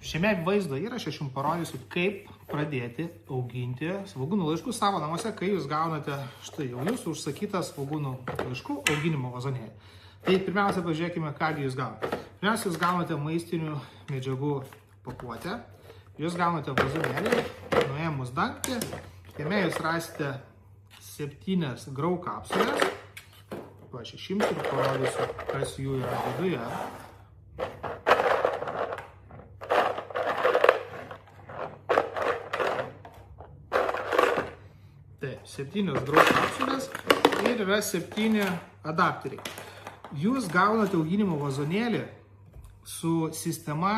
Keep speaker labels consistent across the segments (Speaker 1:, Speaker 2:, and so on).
Speaker 1: Šiame vaizdo įraše aš jums parodysiu, kaip pradėti auginti svogūnų laiškus savo namuose, kai jūs gaunate štai jau jūsų užsakytą svogūnų laiškų auginimo vazonėlį. Tai pirmiausia, pažiūrėkime, ką jūs gaunate. Pirmiausia, jūs gaunate maistinių medžiagų pakuotę, jūs gaunate vazonėlį, nuėmus dangtį, jame jūs rasite 7 grau kapsulės. Aš išimsiu ir parodysiu, kas jų yra viduje. Tai 7 grau kapsulės ir yra 7 adapteriai. Jūs gaunate auginimo vazonėlį su sistema.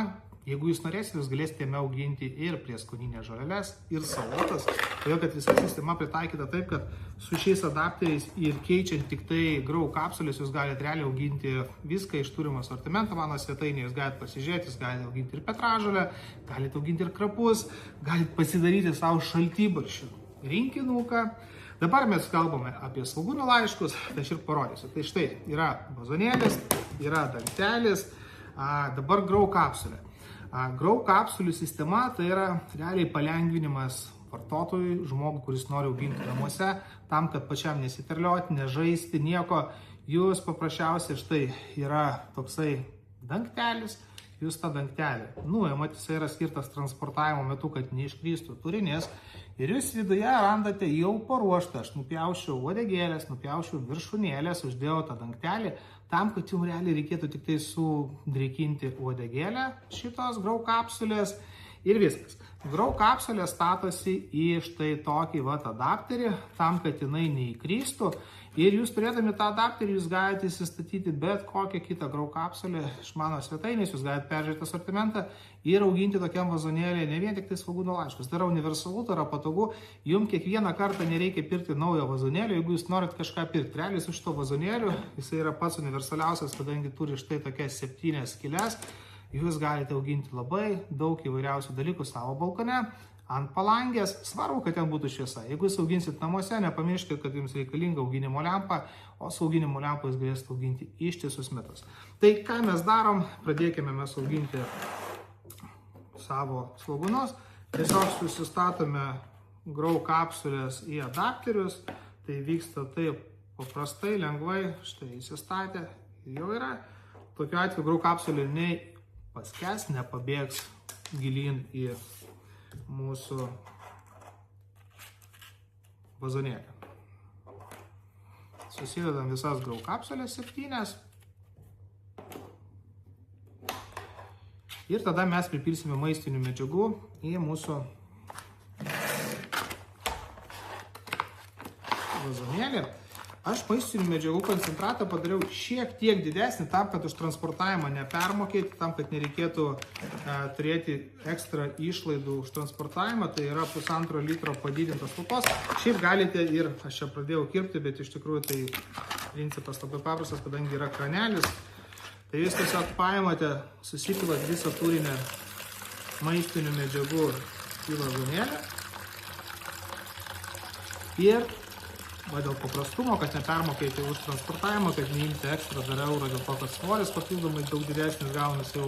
Speaker 1: Jeigu jūs norėsite, jūs galėsite jame auginti ir prieskoninės žoleles, ir salotas. Todėl, kad visa sistema pritaikyta taip, kad su šiais adapteriais ir keičiant tik tai grau kapsulės, jūs galite realiai auginti viską iš turimo asortimento mano svetainėje. Jūs galite pasižiūrėti, jūs galite auginti ir petražolę, galite auginti ir krapus, galite pasidaryti savo šaltibarščių rinkinuką. Dabar mes kalbame apie svogūnų laiškus, tai aš ir parodysiu. Tai štai yra vazonėlis, yra dangtelis, dabar grau kapsulė. Grau kapsulių sistema tai yra realiai palengvinimas vartotojui, žmogui, kuris nori auginti namuose, tam, kad pačiam nesiterlioti, nežaisti, nieko. Jūs paprasčiausiai štai yra toksai dangtelis, jūs tą dangtelį nuimat, jis yra skirtas transportavimo metu, kad neiškrystų turinys. Ir jūs viduje randate jau paruoštą, aš nupjaušiau uodegėlės, nupjaušiau viršūnėlės, uždėjau tą dangtelį, tam, kad jums realiai reikėtų tik tai sudrėkinti uodegėlę šitos grau kapsulės ir viskas. Grau kapsulė statosi į štai tokį adapterį, tam, kad jinai neįkrystų. Ir jūs turėdami tą adapterį, jūs galite įsistatyti bet kokią kitą grau kapsulę iš mano svetainės, jūs galite peržiūrėti asortimentą ir auginti tokiam vazonėlį ne vien tik tai svogūnų laiškus. Tai yra universalu, tai yra patogu, jums kiekvieną kartą nereikia pirkti naujo vazonėlio, jeigu jūs norit kažką pirkti. Realiai su šito vazonėliu, jis yra pats universaliausias, kadangi turi štai tokias 7 skyles, jūs galite auginti labai daug įvairiausių dalykų savo balkone, ant palangės. Svarbu, kad ten būtų šviesa. Jeigu jūs auginsit namuose, nepamirškite, kad jums reikalinga auginimo lempa, o su auginimo lempa jūs galėsite auginti ištisus metus. Tai ką mes darom? Pradėkime mes auginti savo svogūnus. Tiesiog susistatome grau kapsulės į adapterius. Tai vyksta taip paprastai, lengvai. Štai įsistatė, jau yra. Tokiu atveju grau kapsulė nei paskęs, nepabėgs gilyn į mūsų vazonėlį. Susidedam visas grau kapsulės 7. Ir tada mes pripilsime maistinių medžiagų į mūsų vazonėlį. Aš maistinių medžiagų koncentratą padariau šiek tiek didesnį, tam, kad už transportavimą nepermokėti, tam, kad nereikėtų turėti ekstra išlaidų už transportavimą, tai yra 1,5 litro padidintos talpos. Šiaip galite ir, aš čia pradėjau kirpti, bet iš tikrųjų tai principas labai paprastas, kadangi yra kranelis. Tai jūs tiesiog paimate, susipilat visą turinę maistinių medžiagų į vazonėlį ir dėl paprastumo, kad nepermokėti už transportavimą, kad neimti ekstra dar eurą, dėl to, kad svoris papildomai daug didesnis gaunas, jau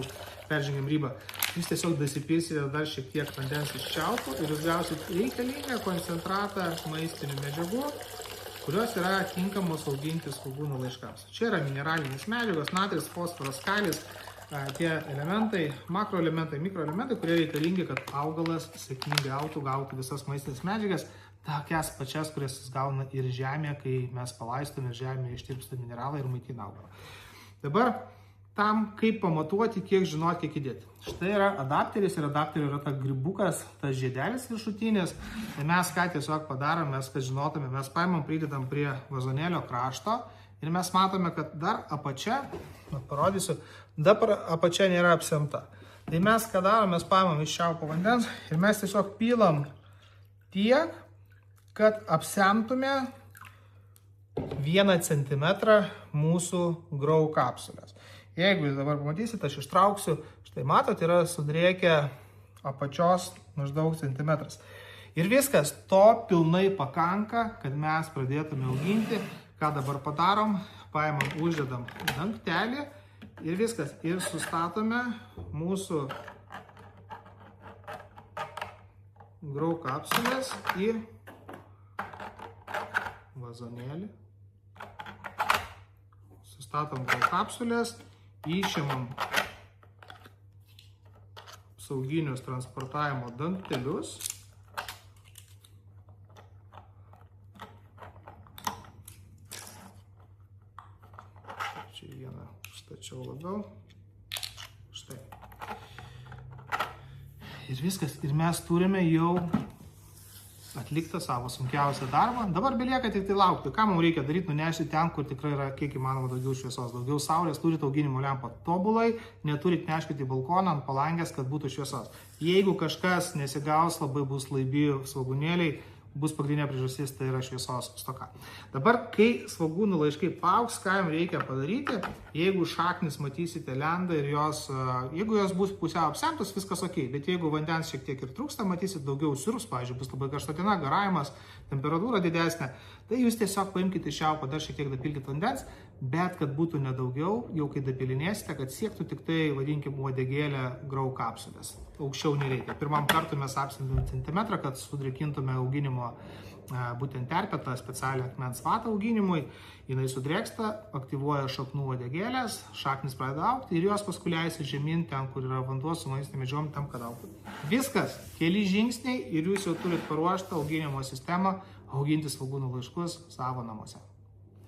Speaker 1: peržengiam ribą. Jūs tiesiog dasipilsite dar šiek tiek vandens iš čiaupų ir jūs gausite reikalingą koncentratą maistinių medžiagų, kurios yra tinkamos auginti svogūnų laiškams. Čia yra mineralinės medžiagos, natris, fosforas, kalis, tie elementai, makroelementai, mikroelementai, kurie reikalingi, kad augalas sėkmingai gautų visas maistinės medžiagas, tokias pačias, kurias jis gauna ir žemė, kai mes palaistome žemė, ištirpsta mineralai ir maitina augalą. Dabar tam, kaip pamatuoti, kiek žinoti, kiek įdėti. Štai yra adapteris ir adapterio yra ta grybukas, tas žiedelis viršutinis. Tai mes ką tiesiog padarom, mes, kad žinotume, mes paimam, pridedam prie vazonėlio krašto ir mes matome, kad dar apačia, parodysiu, dar apačia nėra apsemta. Tai mes ką darom, mes paimam iš čiaupo vandens ir mes tiesiog pilam tiek, kad apsemtume 1 centimetrą mūsų grau kapsulės. Jeigu jūs dabar pamatysite, aš ištrauksiu, štai matot, yra sudrėkę apačios maždaug centimetras. Ir viskas, to pilnai pakanka, kad mes pradėtume auginti. Ką dabar padarom? Paimam, uždedam dangtelį ir viskas. Ir sustatome mūsų grau kapsulės į vazonėlį. Sustatom grau kapsulės, išimam sauginius transportavimo dangtelius. Čia vieną stačiau labiau. Štai. Ir viskas. Ir mes turime jau atliktą savo sunkiausią darbą. Dabar belieka tik tai laukti. Ką mums reikia daryti? Nunešti ten, kur tikrai yra kiek įmanoma daugiau šviesos, daugiau saulės. Turite auginimo lempą tobulai, neturite neškite į balkoną, ant palangės, kad būtų šviesos. Jeigu kažkas nesigaus, labai bus laibi svogūnėliai, bus pagrindinė priežastis, tai yra šviesos stoka. Dabar, kai svogūnų laiškai paaugs, ką jums reikia padaryti, jeigu šaknis matysite lenda ir jeigu jos bus pusiau apsemtos, viskas ok, bet jeigu vandens šiek tiek ir trūksta, matysit daugiau sirups, pavyzdžiui, bus labai karšta diena, garavimas, temperatūra didesnė, tai jūs tiesiog paimkite šiaupą, dar šiek tiek dapilkite vandens, bet kad būtų nedaugiau, jau kai dapilinėsite, kad siektų tik tai, vadinkim, uodegėlę grau kapsulės. Aukščiau nereikia. Pirmam kartui mes apsintume centimetrą, kad sudrėkintume auginimo būtent terpę, tą specialią akmens vatą auginimui. Jinai sudrėksta, aktyvuoja šaknų uodegėlės, šaknis pradeda augti ir jos paskui leisi žemyn ten, kur yra vanduo su maistinėm medžiagom, tam, kad augtų. Viskas, keli žingsniai ir jūs jau turite paruoštą auginimo sistemą auginti svogūnų laiškus savo namuose.